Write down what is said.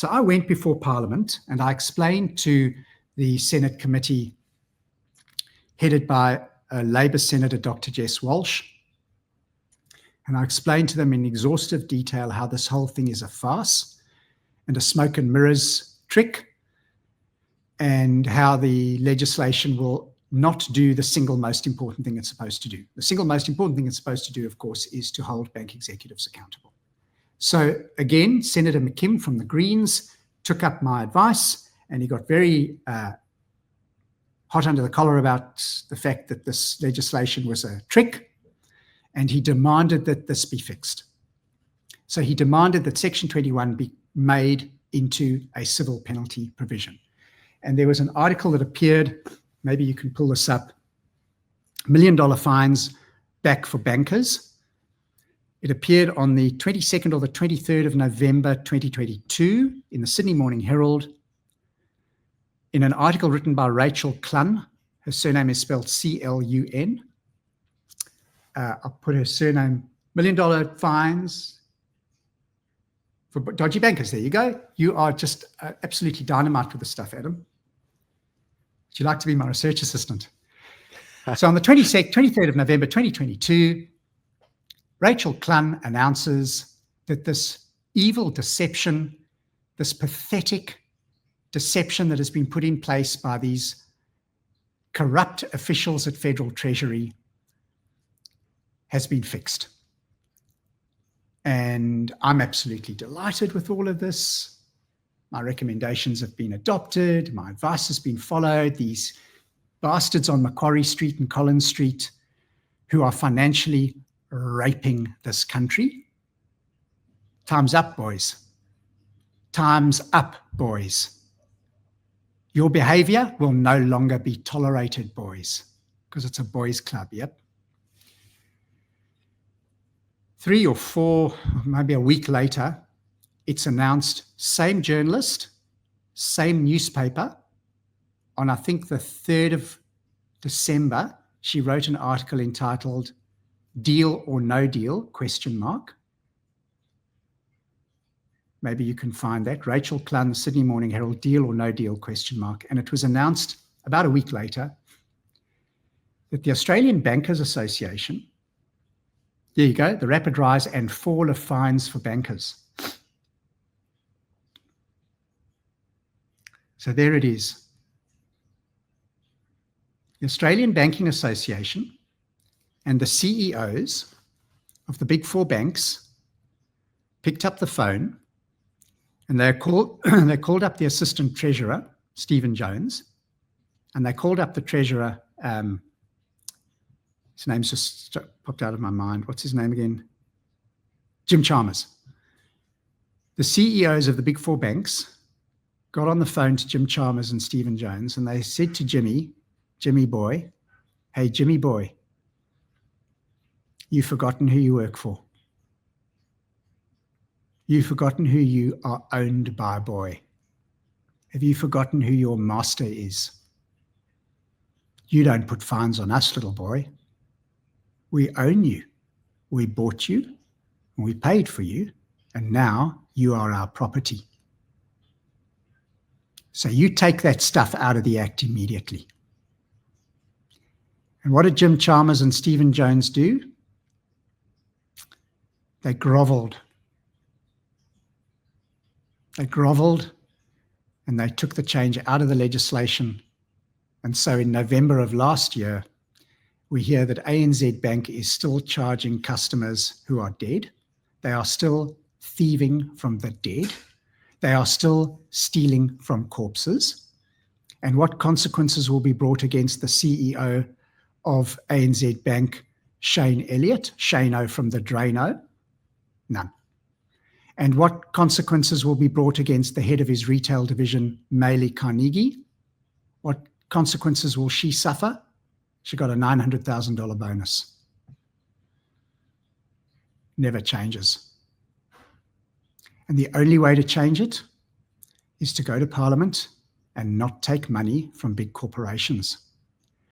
So I went before Parliament and I explained to the Senate committee headed by Labour Senator Dr Jess Walsh, and I explained to them in exhaustive detail how this whole thing is a farce and a smoke and mirrors trick, and how the legislation will not do the single most important thing it's supposed to do. The single most important thing it's supposed to do, of course, is to hold bank executives accountable. So again, Senator McKim from the Greens took up my advice, and he got very hot under the collar about the fact that this legislation was a trick, and he demanded that this be fixed. So he demanded that Section 21 be made into a civil penalty provision. And there was an article that appeared, maybe you can pull this up, $1 million fines back for bankers. It appeared on the 22nd or the 23rd of November 2022 in the Sydney Morning Herald, in an article written by Rachel Clun. Her surname is spelled C-L-U-N. I'll put her surname, $1 million fines for dodgy bankers. There you go. You are just absolutely dynamite with this stuff, Adam. Would you like to be my research assistant? So on the 23rd of November 2022, Rachel Clun announces that this evil deception, this pathetic deception that has been put in place by these corrupt officials at Federal Treasury has been fixed. And I'm absolutely delighted with all of this. My recommendations have been adopted. My advice has been followed. These bastards on Macquarie Street and Collins Street who are financially raping this country. Time's up, boys. Time's up, boys. Your behavior will no longer be tolerated, boys, because it's a boys' club, yep. 3 or 4, maybe a week later, it's announced, same journalist, same newspaper. On, I think, the 3rd of December, she wrote an article entitled "Deal or No Deal?" ? Maybe you can find that. Rachel Clun, Sydney Morning Herald, "Deal or No Deal?" ? And it was announced about a week later that the Australian Bankers Association, there you go, the rapid rise and fall of fines for bankers. So there it is. The Australian Banking Association and the CEOs of the big 4 banks picked up the phone and they called up the Assistant Treasurer, Stephen Jones, and they called up the Treasurer, his name's just popped out of my mind. What's his name again? Jim Chalmers. The CEOs of the big 4 banks got on the phone to Jim Chalmers and Stephen Jones, and they said to Jimmy boy, "Hey, Jimmy boy, you've forgotten who you work for. You've forgotten who you are owned by, boy. Have you forgotten who your master is? You don't put fines on us, little boy. We own you. We bought you, and we paid for you, and now you are our property. So you take that stuff out of the act immediately." And what did Jim Chalmers and Stephen Jones do? They groveled. They groveled and they took the change out of the legislation. And so in November of last year, we hear that ANZ Bank is still charging customers who are dead. They are still thieving from the dead. They are still stealing from corpses. And what consequences will be brought against the CEO of ANZ Bank, Shane Elliott, Shane-O from the Drano? None. And what consequences will be brought against the head of his retail division, Maylee Carnegie? What consequences will she suffer? She got a $900,000 bonus. Never changes. And the only way to change it is to go to Parliament and not take money from big corporations.